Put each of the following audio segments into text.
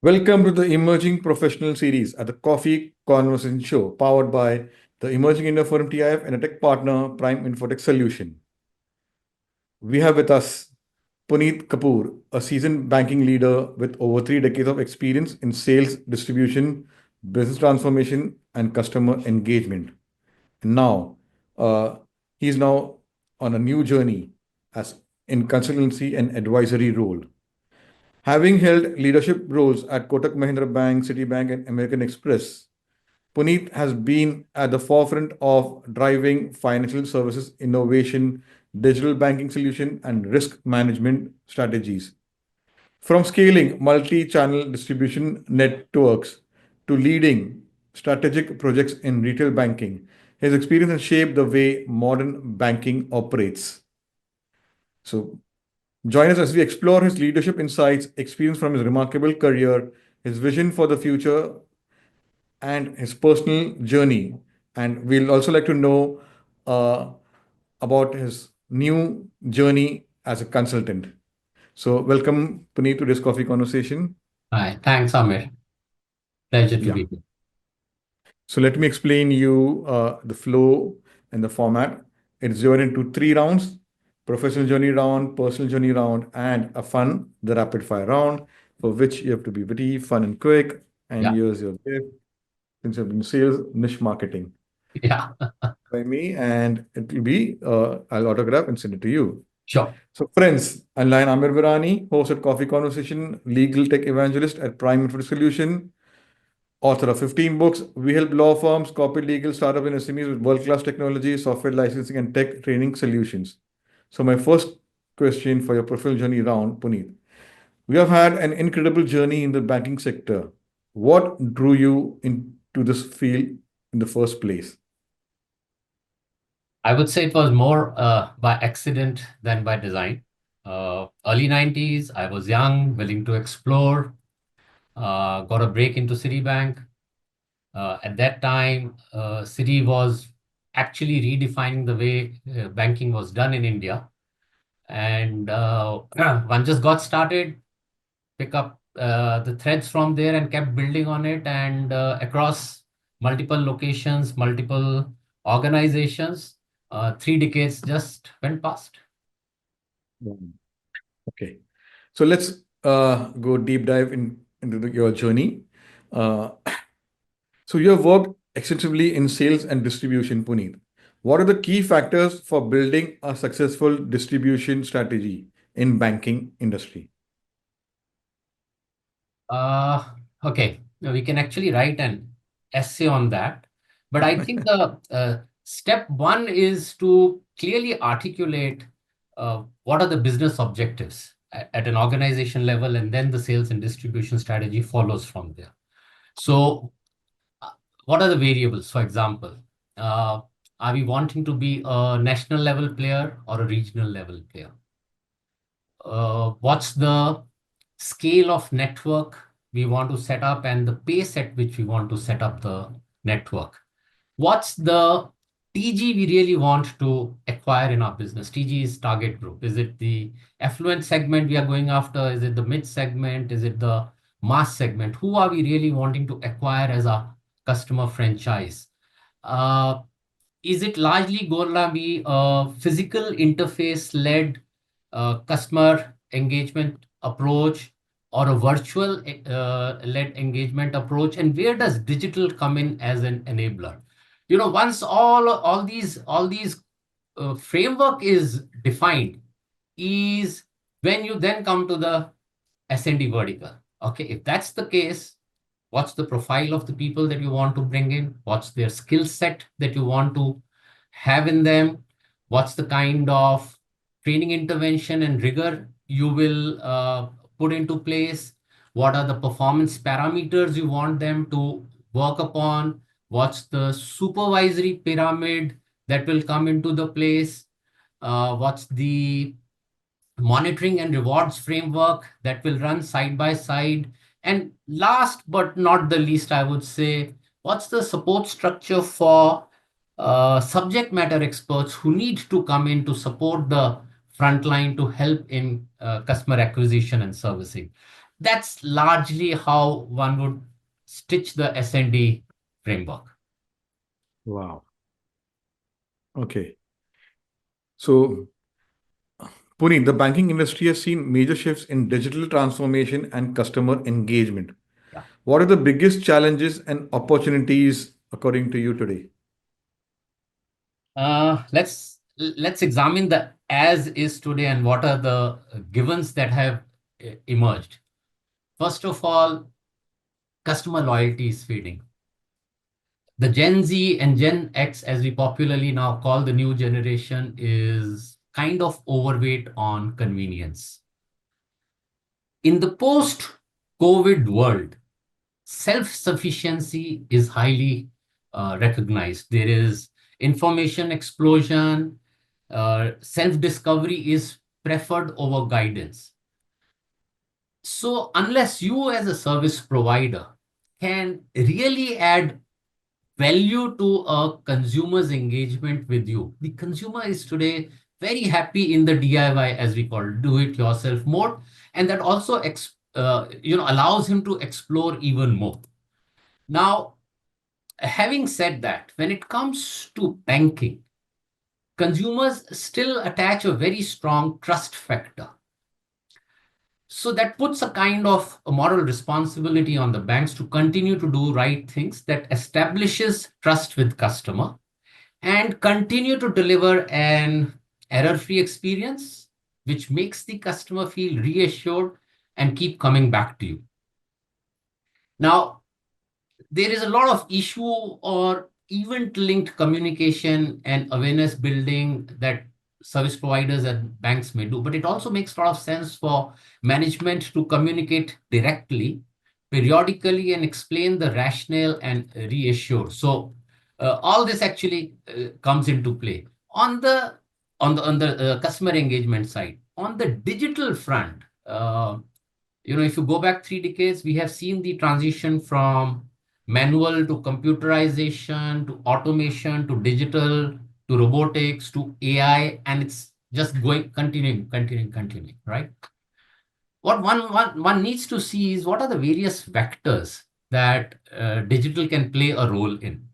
Welcome to the Emerging Professional Series at the Coffee Conversation Show, powered by the Emerging India Forum TIF and a tech partner, Prime Infotech Solution. We have with us Puneet Kapoor, a seasoned banking leader with over 3 decades of experience in sales, distribution, business transformation, and customer engagement. And now, uh, he's now on a new journey as in consultancy and advisory role. Having held leadership roles at Kotak Mahindra Bank, Citibank, and American Express, Puneet has been at the forefront of driving financial services innovation, digital banking solution, and risk management strategies. From scaling multi channel distribution networks to leading strategic projects in retail banking, his experience has shaped the way modern banking operates. So, join us as we explore his leadership insights, experience from his remarkable career, his vision for the future, and his personal journey. And we'll also like to know uh, about his new journey as a consultant. So, welcome, Puneet, to this coffee conversation. Hi, thanks, Amir. Pleasure to Yeah. be here. So, let me explain you the flow and the format. It's divided into 3 rounds: professional journey round, personal journey round, and a fun, the rapid fire round, for which you have to be witty, fun, and quick. And Yeah, here's your gift. Since you've been sales, niche marketing yeah, by me, and it will be, I'll autograph and send it to you. sure. So, friends, I'm Lion Amir Virani, host at Coffee Conversation, legal tech evangelist at Prime Info Solution, author of 15 books. We help law firms, corporate legal, startup and SMEs with world-class technology, software licensing, and tech training solutions. So, my first question for your profile journey round, Puneet. We have had an incredible journey in the banking sector. What drew you into this field in the first place? I would say it was more by accident than by design. Early 90s, I was young, willing to explore, got a break into Citibank. At that time, Citi was actually redefining the way banking was done in India. And one just got started, pick up the threads from there and kept building on it, and across multiple locations, multiple organizations, 3 decades just went past. Mm. Okay. So let's go deep dive into your journey. Uh, so you have worked extensively in sales and distribution, Puneet. What are the key factors for building a successful distribution strategy in banking industry? uh, okay, now we can actually write an essay on that, but I think the step one is to clearly articulate what are the business objectives at an organization level, and then the sales and distribution strategy follows from there. So what are the variables? For example, uh, are we wanting to be a national level player or a regional level player? What's the scale of network we want to set up and the pace at which we want to set up the network? What's the TG we really want to acquire in our business? TG is target group. Is it the affluent segment we are going after? Is it the mid segment? Is it the mass segment? Who are we really wanting to acquire as a customer franchise? Uh, is it largely going to be a physical interface led customer engagement approach or a virtual led engagement approach? And where does digital come in as an enabler? Once all these framework is defined, is when you then come to the S&D vertical. Okay, if that's the case, what's the profile of the people that you want to bring in? What's their skill set that you want to have in them? What's the kind of training intervention and rigor you will put into place? What are the performance parameters you want them to work upon? What's the supervisory pyramid that will come into the place? What's the monitoring and rewards framework that will run side by side? And last but not the least, I would say, what's the support structure for subject matter experts who need to come in to support the frontline to help in customer acquisition and servicing? That's largely how one would stitch the S&D framework. Wow. Okay. So, Puneet, the banking industry has seen major shifts in digital transformation and customer engagement. Yeah. What are the biggest challenges and opportunities according to you today? Let's examine the as is today and what are the givens that have emerged. First of all, customer loyalty is fading. The Gen Z and Gen X, as we popularly now call the new generation, is kind of overweight on convenience. In the post-COVID world, self-sufficiency is highly recognized. There is information explosion. Self-discovery is preferred over guidance. So unless you as a service provider can really add value to a consumer's engagement with you, the consumer is today very happy in the DIY, as we call it, do it yourself mode, and that also allows him to explore even more. Now, having said that, when it comes to banking, consumers still attach a very strong trust factor. So that puts a kind of a moral responsibility on the banks to continue to do right things that establishes trust with customer and continue to deliver an error-free experience, which makes the customer feel reassured and keep coming back to you. Now, there is a lot of issue or event-linked communication and awareness building that service providers and banks may do, but it also makes a lot of sense for management to communicate directly, periodically, and explain the rationale and reassure. So all this actually comes into play on the customer engagement side. On the digital front, if you go back 3 decades, we have seen the transition from manual to computerization to automation to digital to robotics to AI, and it's just going, continuing, right? What one needs to see is what are the various vectors that digital can play a role in.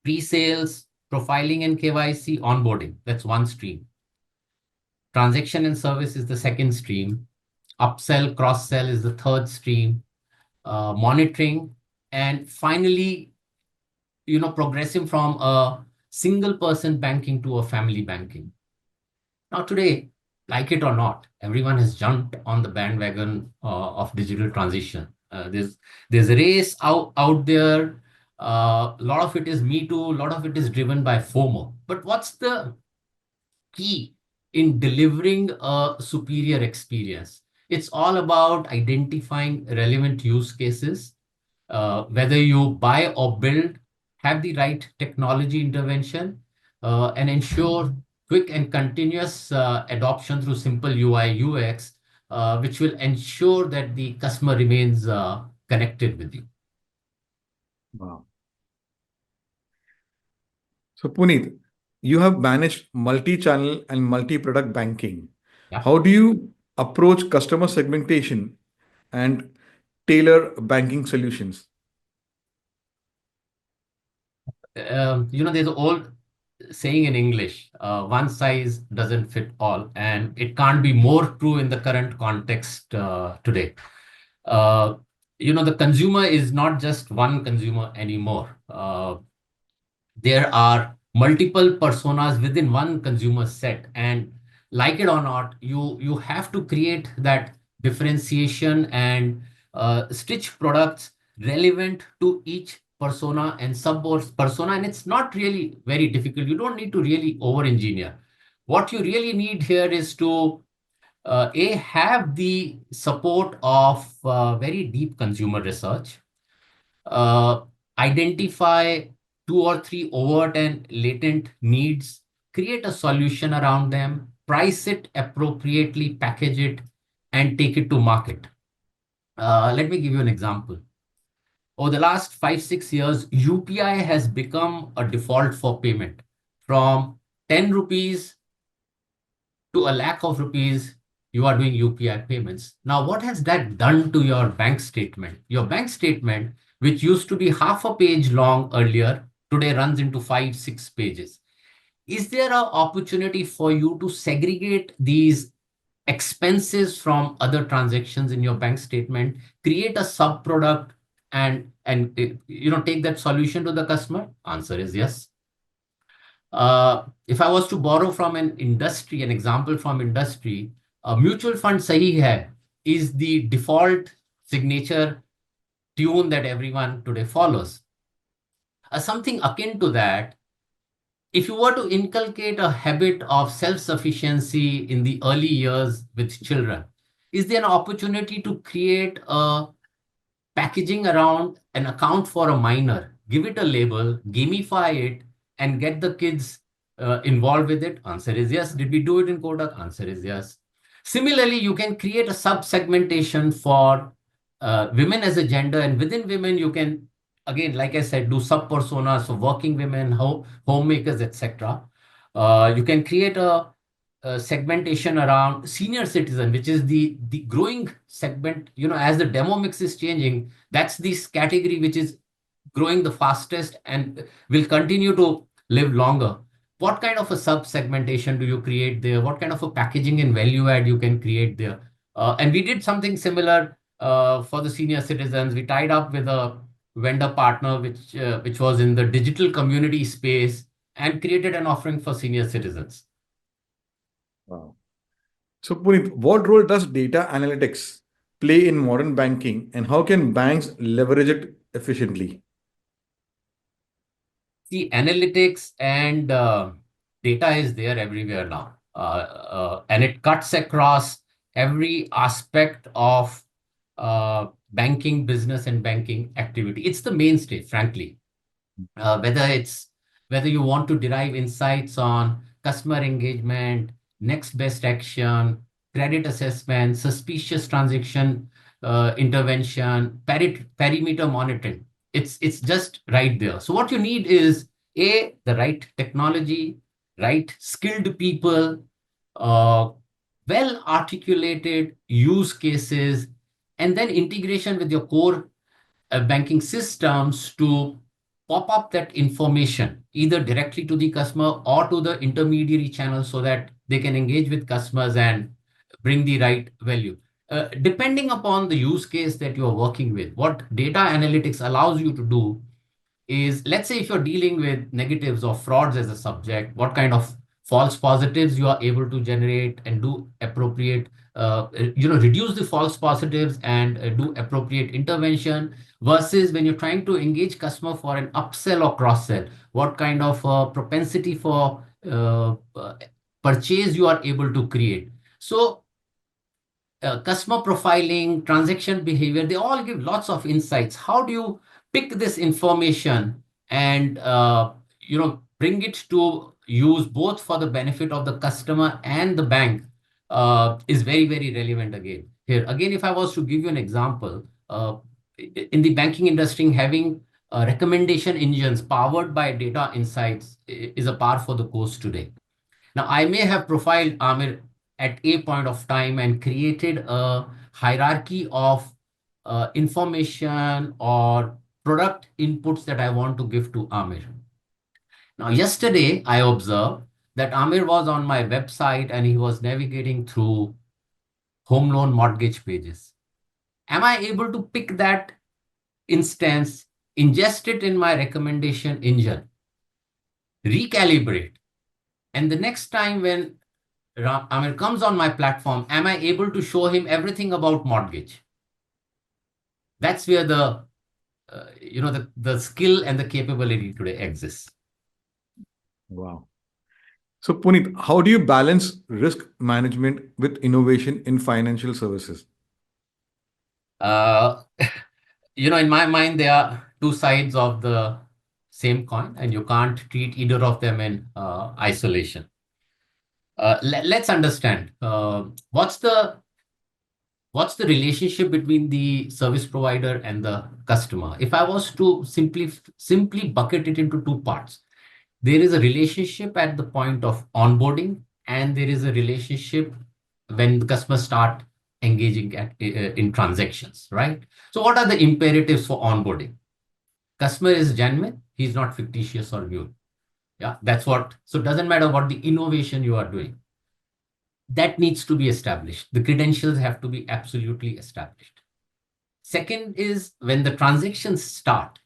Pre-sales, profiling and KYC, onboarding, that's one stream. Transaction and service is the second stream. Upsell, cross-sell is the third stream. Monitoring, and finally, progressing from a single person banking to a family banking. Now today, like it or not, everyone has jumped on the bandwagon of digital transition. There's a race out there. A lot of it is Me Too. A lot of it is driven by FOMO. But what's the key in delivering a superior experience? It's all about identifying relevant use cases, whether you buy or build, have the right technology intervention, and ensure quick and continuous adoption through simple UI UX, which will ensure that the customer remains connected with you. Wow. So, Puneet, you have managed multi-channel and multi-product banking. Yeah. How do you approach customer segmentation and tailor banking solutions? There's an old saying in English, one size doesn't fit all, and it can't be more true in the current context today. The consumer is not just one consumer anymore. There are multiple personas within one consumer set, and like it or not, you have to create that differentiation and stitch products relevant to each persona and sub persona, and it's not really very difficult. You don't need to really over engineer. What you really need here is to have the support of very deep consumer research, uh, identify 2 or 3 overt and latent needs, create a solution around them, price it appropriately, package it, and take it to market. Let me give you an example. Over the last 5, 6 years, UPI has become a default for payment. From 10 rupees to a lakh of rupees, you are doing UPI payments. Now, what has that done to your bank statement? Your bank statement, which used to be half a page long earlier, today runs into 5, 6 pages. Is there an opportunity for you to segregate these expenses from other transactions in your bank statement, create a sub product, and take that solution to the customer? Answer is yes. If I was to borrow from an example from industry, a mutual fund sahi hai is the default signature tune that everyone today follows. Something akin to that, if you were to inculcate a habit of self-sufficiency in the early years with children, is there an opportunity to create a packaging around an account for a minor, give it a label, gamify it, and get the kids involved with it? Answer is yes. Did we do it in Kotak? Answer is yes. Similarly, you can create a sub-segmentation for women as a gender, and within women, you can, again, like I said, do sub-personas, so working women, homemakers, etc. You can create a segmentation around senior citizen, which is the growing segment. As the demo mix is changing, that's this category which is growing the fastest and will continue to live longer. What kind of a sub segmentation do you create there? What kind of a packaging and value add you can create there? And we did something similar for the senior citizens. We tied up with a vendor partner which was in the digital community space and created an offering for senior citizens. Wow. So, Puneet, what role does data analytics play in modern banking, and how can banks leverage it efficiently? See, analytics and data is there everywhere now, and it cuts across every aspect of banking business and banking activity. It's the mainstay, frankly. Whether you want to derive insights on customer engagement, next best action, credit assessment, suspicious transaction intervention, perimeter monitoring. It's just right there. So what you need is the right technology, right skilled people, uh, well articulated use cases, and then integration with your core banking systems to pop up that information either directly to the customer or to the intermediary channel so that they can engage with customers and bring the right value. Depending upon the use case that you're working with, what data analytics allows you to do is, let's say if you're dealing with negatives or frauds as a subject, what kind of false positives you are able to generate and do appropriate, reduce the false positives and do appropriate intervention, versus when you're trying to engage customer for an upsell or cross sell, what kind of propensity for purchase you are able to create. So customer profiling, transaction behavior, they all give lots of insights. How do you pick this information and bring it to use both for the benefit of the customer and the bank is very, very relevant again. Here, again, if I was to give you an example, in the banking industry, having recommendation engines powered by data insights is a par for the course today. Now, I may have profiled Amir at a point of time and created a hierarchy of information or product inputs that I want to give to Amir. Now, yesterday, I observed that Amir was on my website and he was navigating through home loan mortgage pages. Am I able to pick that instance, ingest it in my recommendation engine, recalibrate, and the next time when Amir comes on my platform, am I able to show him everything about mortgage? That's where the skill and the capability today exists. Wow. So, Puneet, how do you balance risk management with innovation in financial services? Uh, in my mind, there are two sides of the same coin, and you can't treat either of them in isolation. Let's understand what's the relationship between the service provider and the customer. If I was to simply bucket it into two parts, there is a relationship at the point of onboarding, and there is a relationship when the customers start engaging in transactions, right? So what are the imperatives for onboarding? Customer is genuine, he's not fictitious or new. Yeah, that's what. So it doesn't matter what the innovation you are doing, that needs to be established. The credentials have to be absolutely established. Second is when the transactions start,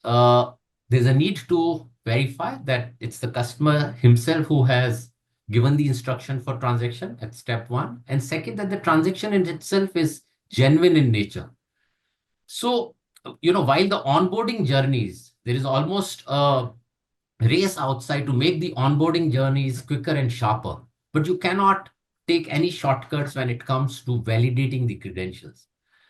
uh, there's a need to verify that it's the customer himself who has given the instruction for transaction at step one. And second, that the transaction in itself is genuine in nature. So, while the onboarding journeys, there is almost a race outside to make the onboarding journeys quicker and sharper. But you cannot take any shortcuts when it comes to validating the credentials.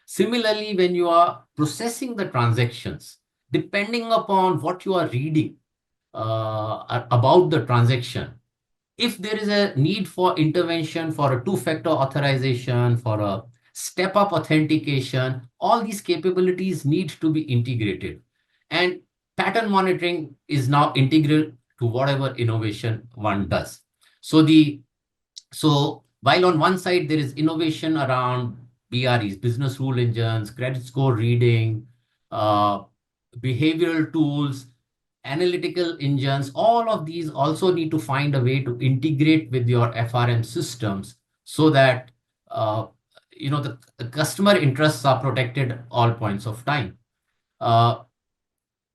Similarly, when you are processing the transactions, depending upon what you are reading about the transaction, if there is a need for intervention for a two-factor authorization, for a step-up authentication, all these capabilities need to be integrated. And pattern monitoring is now integral to whatever innovation one does. So while on one side there is innovation around BREs, business rule engines, credit score reading, uh, behavioral tools, analytical engines, all of these also need to find a way to integrate with your FRM systems so that the customer interests are protected at all points of time. Uh,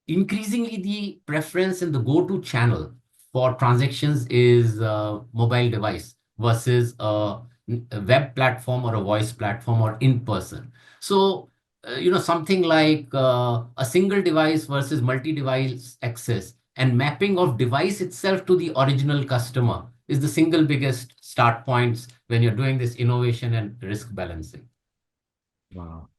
Increasingly, the preference in the go-to channel for transactions is mobile device versus a web platform or a voice platform or in person. So, something like a single device versus multi-device access and mapping of device itself to the original customer is the single biggest start points when you're doing this innovation and risk balancing. Wow.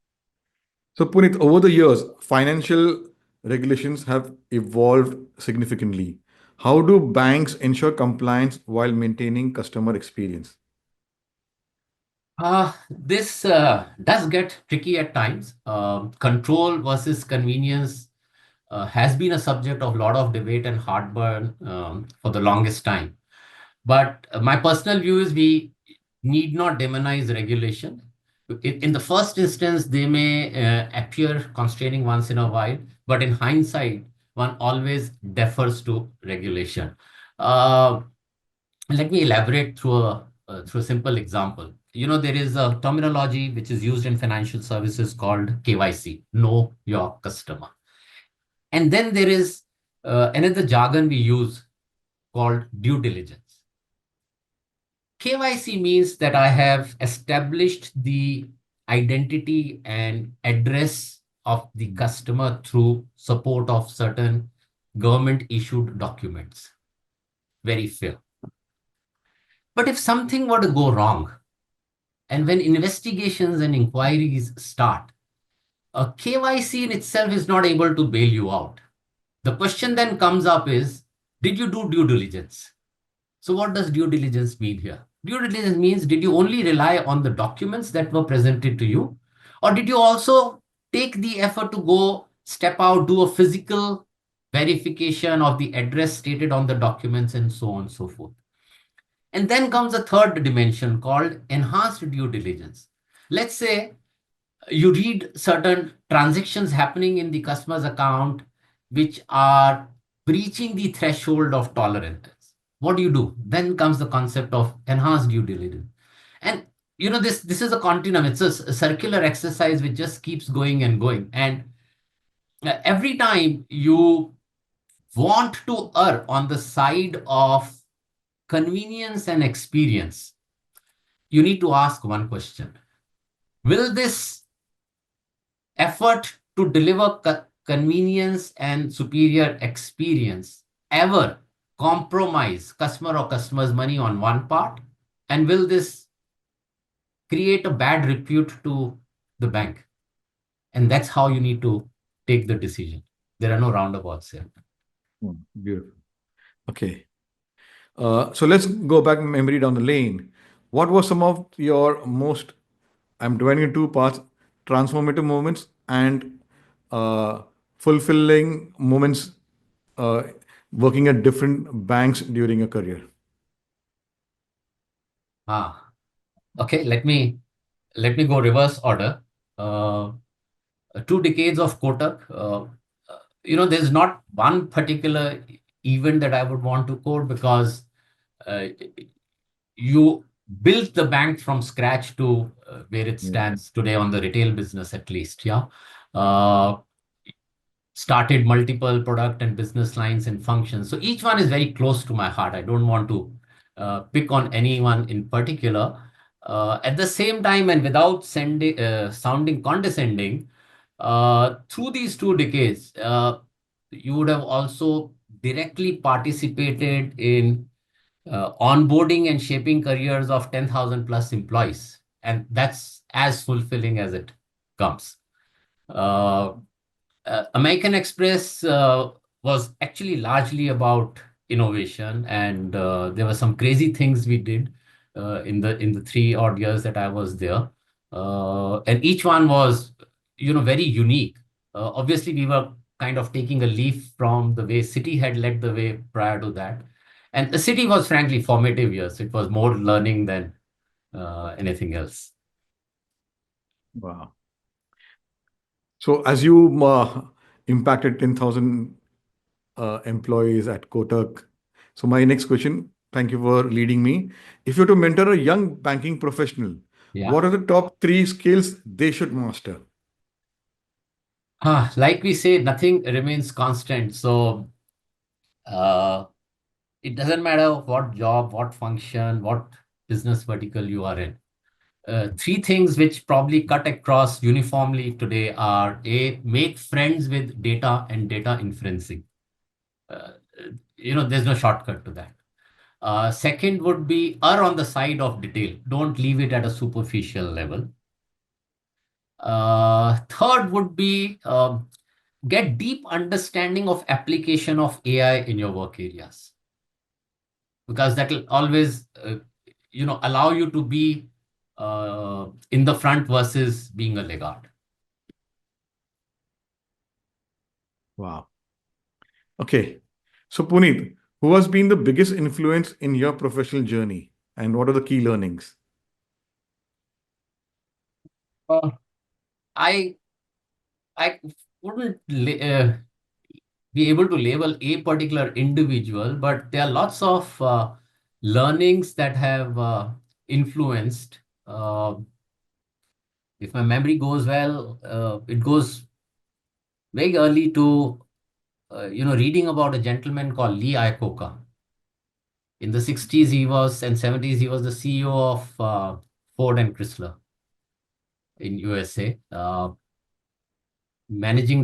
So, Puneet, over the years, financial regulations have evolved significantly. How do banks ensure compliance while maintaining customer experience? This does get tricky at times. Control versus convenience has been a subject of a lot of debate and heartburn for the longest time. But my personal view is we need not demonize regulation. In the first instance, they may appear constraining once in a while, but in hindsight, one always defers to regulation. Uh, Let me elaborate through a simple example. There is a terminology which is used in financial services called KYC, know your customer. And then there is another jargon we use called due diligence. KYC means that I have established the identity and address of the customer through support of certain government issued documents. Very fair. But if something were to go wrong, and when investigations and inquiries start, a KYC in itself is not able to bail you out. The question then comes up is, did you do due diligence? So what does due diligence mean here? Due diligence means, did you only rely on the documents that were presented to you? Or did you also take the effort to go step out, do a physical verification of the address stated on the documents and so on and so forth? And then comes a third dimension called enhanced due diligence. Let's say you read certain transactions happening in the customer's account which are breaching the threshold of tolerance. What do you do? Then comes the concept of enhanced due diligence. And this is a continuum. It's a circular exercise which just keeps going and going. And every time you want to err on the side of convenience and experience, you need to ask one question. Will this effort to deliver convenience and superior experience ever compromise customer or customer's money on one part? And will this create a bad repute to the bank? And that's how you need to take the decision. There are no roundabouts here. Beautiful. Okay. So let's go back memory down the lane. What were some of your most, I'm dividing in two parts, transformative moments and uh, fulfilling moments uh, working at different banks during your career? Ah, okay. Let me go reverse order. Uh, 2 decades of Kotak. There's not one particular event that I would want to quote because uh, you built the bank from scratch to where it Mm. stands today on the retail business, at least. Yeah. Uh, Started multiple product and business lines and functions. So each one is very close to my heart. I don't want to pick on anyone in particular. At the same time, and without sounding condescending, through these 2 decades, you would have also directly participated in onboarding and shaping careers of 10,000 plus employees. And that's as fulfilling as it comes. Uh, American Express was actually largely about innovation, and there were some crazy things we did in the 3 odd years that I was there, and each one was, very unique. Obviously, we were kind of taking a leaf from the way City had led the way prior to that, and the City was frankly formative years. It was more learning than anything else. Wow. So as you impacted 10,000 employees at Kotak. So my next question, thank you for leading me. If you're to mentor a young banking professional, Yeah. what are the top three skills they should master? Like we say, nothing remains constant. So uh, it doesn't matter what job, what function, what business vertical you are in. Three things which probably cut across uniformly today are: A, make friends with data and data inferencing. Uh, there's no shortcut to that. Second would be err on the side of detail. Don't leave it at a superficial level. Third would be get deep understanding of application of AI in your work areas, because that will always allow you to be in the front versus being a laggard. Wow. Okay. So Puneet, who has been the biggest influence in your professional journey and what are the key learnings? Uh, I I wouldn't be able to label a particular individual, but there are lots of learnings that have influenced. Uh, if my memory goes well, it goes very early to reading about a gentleman called Lee Iacocca. In the 60s, he was and 70s, he was the CEO of Ford and Chrysler in USA. Managing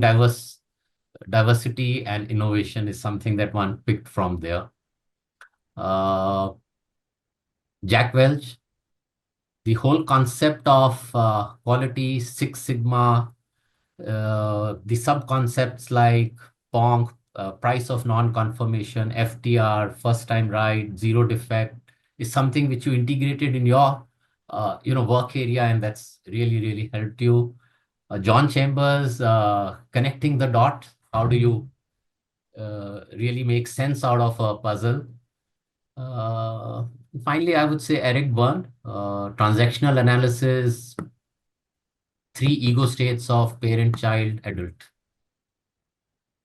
diversity and innovation is something that one picked from there. Uh, Jack Welch, the whole concept of quality, Six Sigma, the sub-concepts like PONC, price of non-confirmation, FTR, first time right, zero defect, is something which you integrated in your work area, and that's really, really helped you. John Chambers, connecting the dot. How do you really make sense out of a puzzle? Uh, Finally, I would say Eric Berne, transactional analysis, three ego states of parent, child, adult.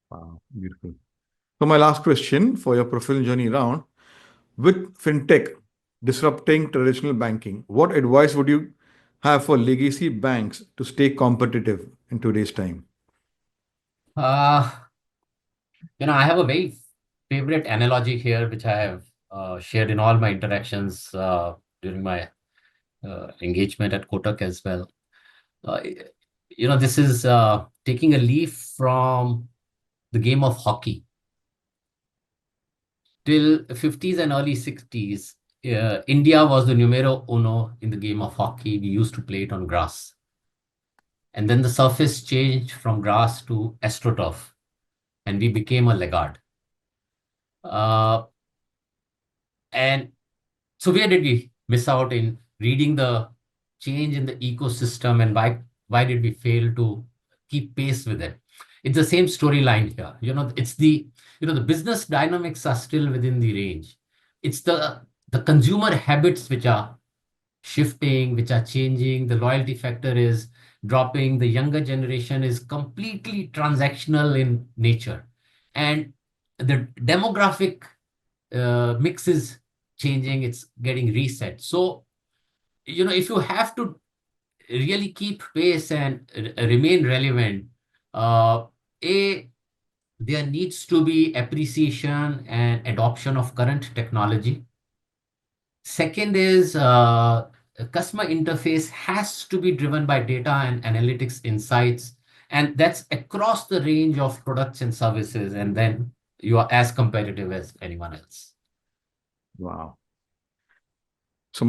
Wow, beautiful. So my last question for your professional journey round, with fintech disrupting traditional banking, what advice would you have for legacy banks to stay competitive in today's time? Uh, I have a very favorite analogy here, which I have shared in all my interactions during my engagement at Kotak as well. Uh, this is taking a leaf from the game of hockey. Till 50s and early 60s, India was the numero uno in the game of hockey. We used to play it on grass. And then the surface changed from grass to astroturf, and we became a laggard. Uh, and so where did we miss out in reading the change in the ecosystem, and why did we fail to keep pace with it? It's the same storyline here. It's the business dynamics are still within the range. It's the consumer habits which are shifting, which are changing. The loyalty factor is dropping. The younger generation is completely transactional in nature. And the demographic mix is changing, it's getting reset. So, if you have to really keep pace and remain relevant, uh, a there needs to be appreciation and adoption of current technology. Second is customer interface has to be driven by data and analytics insights, and that's across the range of products and services. And then you are as competitive as anyone else. Wow. So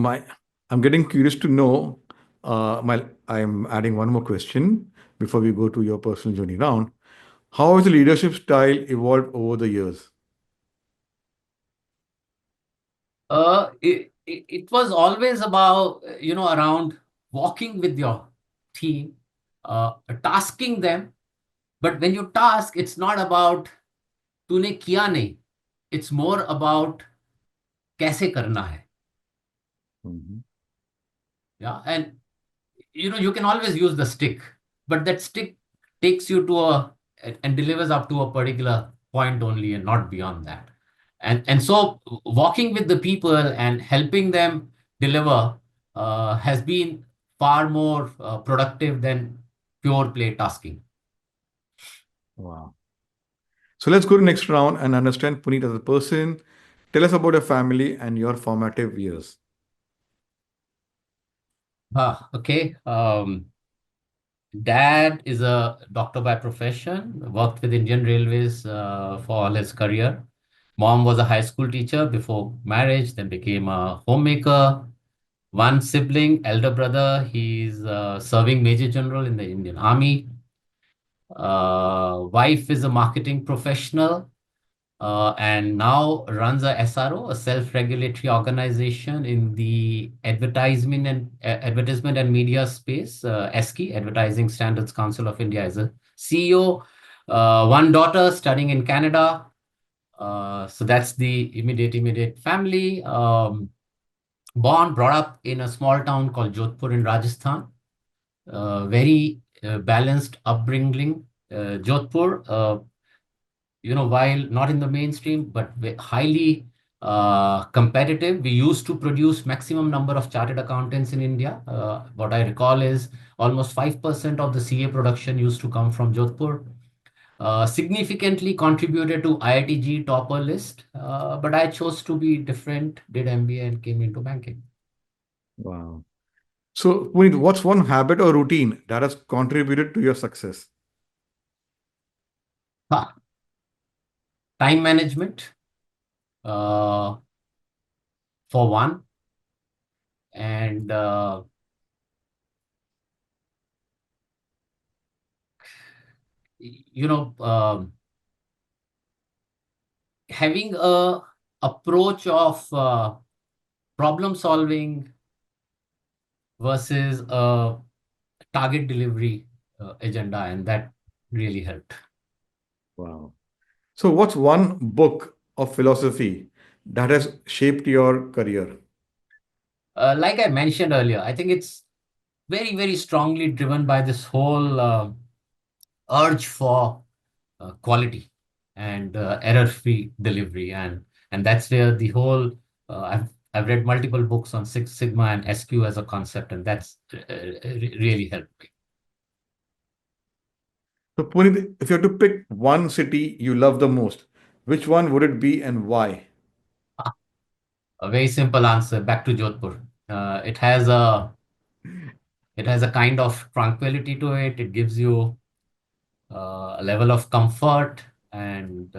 I'm getting curious to know. I'm adding one more question before we go to your personal journey round. How has the leadership style evolved over the years? It was always about, around walking with your team, tasking them. But when you task, it's not about तूने किया नहीं. It's more about कैसे करना है. Mhm. Yeah. And, you can always use the stick, but that stick takes you to and delivers up to a particular point only and not beyond that. And so walking with the people and helping them deliver has been far more productive than pure play tasking. Wow. So let's go to next round and understand Puneet as a person. Tell us about your family and your formative years. Okay. Dad is a doctor by profession, worked with Indian Railways for all his career. Mom was a high school teacher before marriage, then became a homemaker. One sibling, elder brother, he's serving Major General in the Indian Army. Wife is a marketing professional and now runs a SRO, a self-regulatory organization in the advertisement and media space. ESCI, Advertising Standards Council of India, is a CEO. One daughter studying in Canada. So that's the immediate family. Born, brought up in a small town called Jodhpur in Rajasthan. Very balanced upbringing. Jodhpur, while not in the mainstream, but highly competitive. We used to produce maximum number of chartered accountants in India. What I recall is almost 5% of the CA production used to come from Jodhpur. Significantly contributed to IITG topper list, but I chose to be different, did MBA and came into banking. Wow. So, Puneet, what's one habit or routine that has contributed to your success? Ha, time management, uh, for one, and you know, having a approach of problem solving versus a target delivery agenda, and that really helped. Wow. So, what's one book of philosophy that has shaped your career? Like I mentioned earlier, I think it's very, very strongly driven by this whole urge for quality and error-free delivery, and that's where the whole I've read multiple books on Six Sigma and SQ as a concept, and that's really helped me. So, Puneet, if you had to pick one city you love the most, which one would it be and why? A very simple answer. Back to Jodhpur. It has a kind of tranquility to it. It gives you a level of comfort, and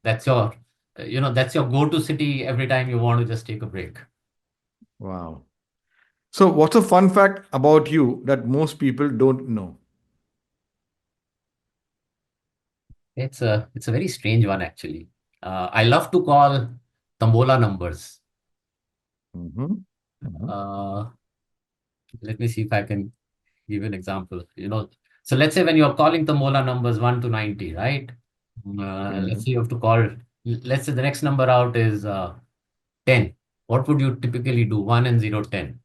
that's your that's your go-to city every time you want to just take a break. Wow. So, what's a fun fact about you that most people don't know? It's a very strange one, actually. I love to call Tambola numbers. Mm-hmm. Uh, Let me see if I can give you an example. So let's say when you're calling Tambola numbers 1 to 90, right? Let's say you have to call, let's say the next number out is 10. What would you typically do? 1 and 0, 10.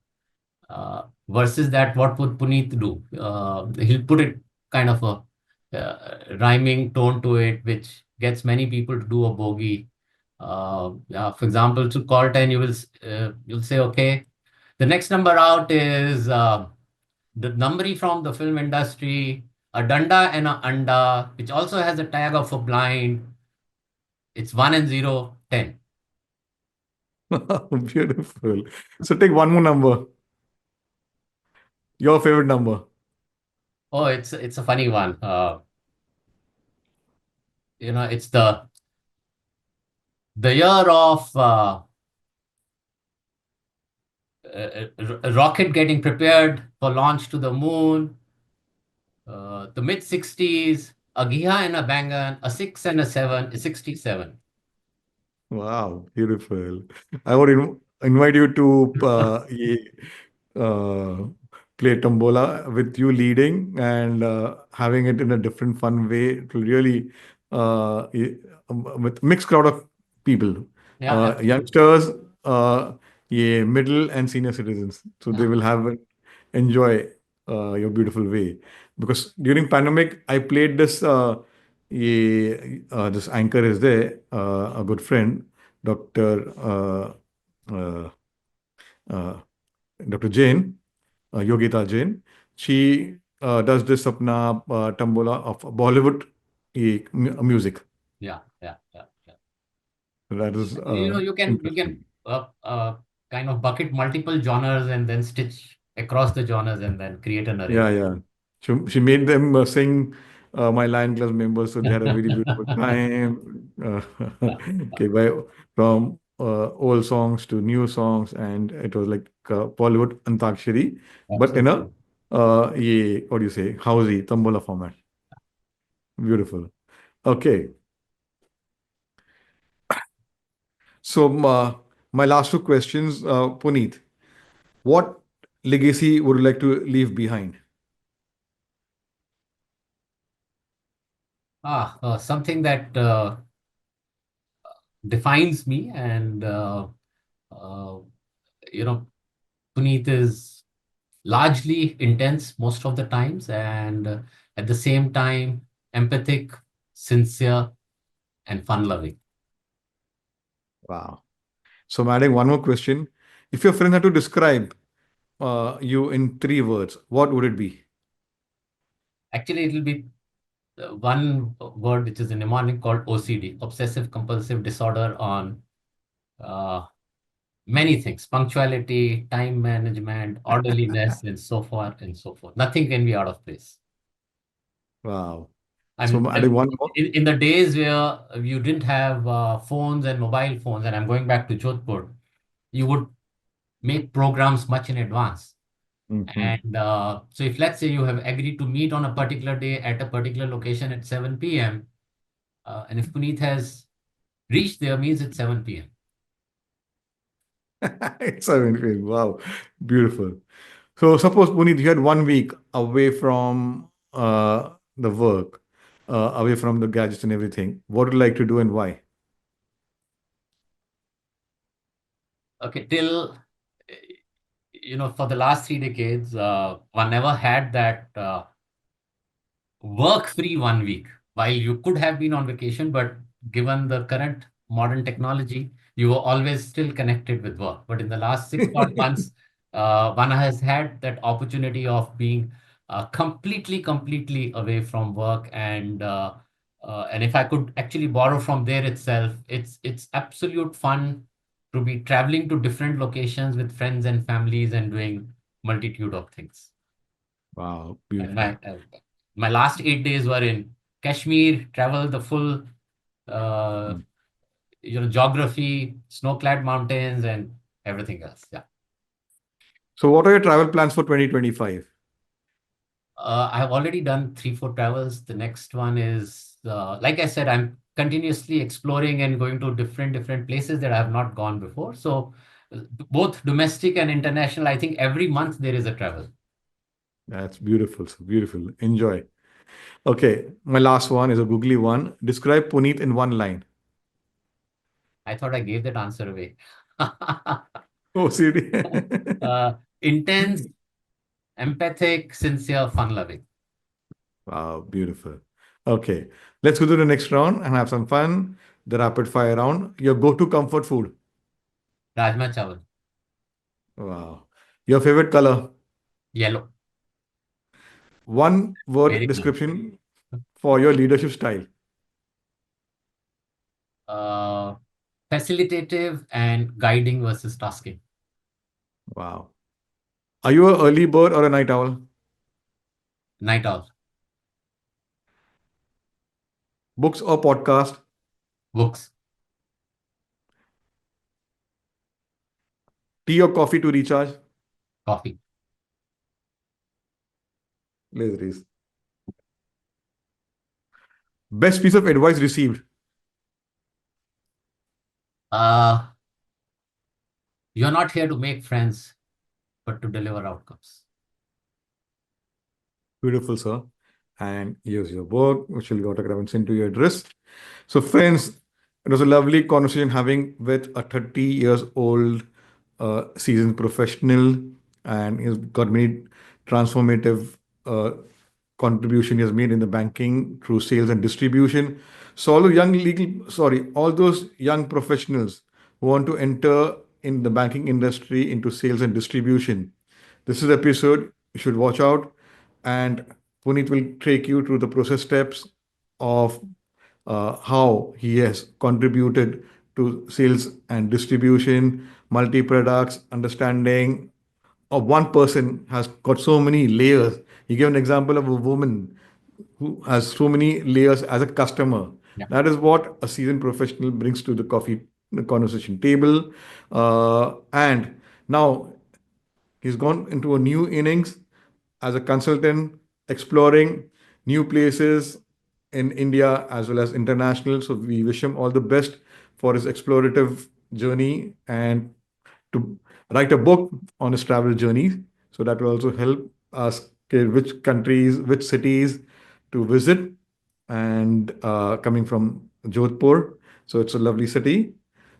Versus that, what would Puneet do? He'll put it kind of a rhyming tone to it, which gets many people to do a bogey. Yeah, for example, to call 10, you'll say, okay, the next number out is the number from the film industry, a danda and a anda, which also has a tag of a blind. It's 1 and 0, 10. Beautiful. So take one more number. Your favorite number. Oh, it's a funny one. It's the year of a rocket getting prepared for launch to the moon, the mid 60s, a Giha and a Bangan, a 6 and a 7 is 67. Wow, beautiful. I would invite you to play tombola with you leading and having it in a different fun way. It will really with mixed crowd of people, Yeah, absolutely. youngsters, yeah, middle and senior citizens. So they Yeah, will have enjoy your beautiful way. Because during pandemic, I played this. This anchor is there, a good friend, Dr. Uh, uh, Dr. Jain, Yogita Jain. She does this apna tambola of Bollywood music. yeah, yeah, yeah, yeah. That is You can interesting. kind of bucket multiple genres and then stitch across the genres and then create a Yeah, narrative. yeah. She made them sing my Lion Class members, so they had a very beautiful time. Okay, from old songs to new songs, and it was like Bollywood Antakshari, but in a Absolutely. what do you say, housey tambola format. Beautiful. Okay, so my last two questions, Puneet, what legacy would you like to leave behind? Something that defines me and uh, you know Puneet is largely intense most of the times and at the same time empathic, sincere, and fun loving. Wow. So I'm adding one more question. If your friend had to describe you in three words, what would it be? Actually, it will be one word which is a mnemonic called OCD, obsessive compulsive disorder, on uh, many things: punctuality, time management, orderliness, and so forth and so forth. Nothing can be out of place. Wow. So I'm And adding one more. in the days where you didn't have phones and mobile phones, and I'm going back to Jodhpur, you would make programs much in advance. Mhm. And so if let's say you have agreed to meet on a particular day at a particular location at 7 p.m., and if Puneet has reached there, means it's 7 p.m. It's amazing. Wow. Beautiful. So suppose, Puneet, you had 1 week away from the work, away from the gadgets and everything. What would you like to do and why? Okay, till for the last 3 decades, one never had that work free 1 week while you could have been on vacation, but given the current modern technology, you were always still connected with work. But in the last 6 odd months, one has had that opportunity of being completely away from work. And if I could actually borrow from there itself, it's absolute fun to be traveling to different locations with friends and families and doing multitude of things. Wow. And Beautiful. my last 8 days were in Kashmir, traveled the full uh, Mm. geography, snow-clad mountains, and everything else. Yeah. So what are your travel plans for 2025? I have already done 3, 4 travels. The next one is, like I said, I'm continuously exploring and going to different places that I have not gone before. So both domestic and international, I think every month there is a travel. That's beautiful. So beautiful. Enjoy. Okay. My last one is a googly one. Describe Puneet in one line. I thought I gave that answer away. Oh, CD. Intense, empathic, sincere, fun-loving. Wow, beautiful. Okay, let's go to the next round and have some fun. The rapid fire round. Your go-to comfort food. Rajma chawal. Wow. Your favorite color. Yellow. One word Very clean. description for your leadership style. Uh, Facilitative and guiding versus tasking. Wow. Are you a early bird or a night owl? Night owl. Books or podcast? Books. Tea or coffee to recharge? Coffee. Lazy. Best piece of advice received. Uh, you're not here to make friends, but to deliver outcomes. Beautiful, sir. And here's your work, which will autograph and send to your address. So, friends, it was a lovely conversation having with a 30 years old seasoned professional, and he's got many transformative contribution he has made in the banking through sales and distribution. So all those young professionals who want to enter in the banking industry into sales and distribution, this is the episode you should watch out. And Puneet will take you through the process steps of how he has contributed to sales and distribution, multi products, understanding of one person has got so many layers. He gave an example of a woman who has so many layers as a customer. Yeah. That is what a seasoned professional brings to the coffee conversation table. And now he's gone into a new innings as a consultant, exploring new places in India as well as international. So we wish him all the best for his explorative journey and to write a book on his travel journeys. So that will also help us get which countries, which cities to visit. And coming from Jodhpur, so it's a lovely city.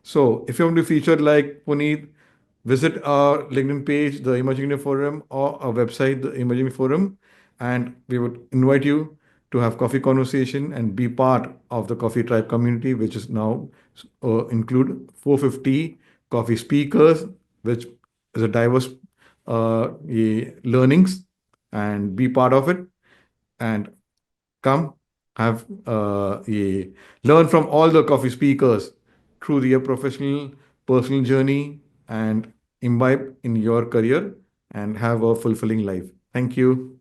So if you want to feature like Puneet, visit our LinkedIn page, the Emerging India Forum, or our website, the Emerging Forum, and we would invite you to have coffee conversation and be part of the Coffee Tribe community, which is now include 450 coffee speakers, which is a diverse learnings, and be part of it and come have learn from all the coffee speakers through their professional personal journey and imbibe in your career and have a fulfilling life. Thank you.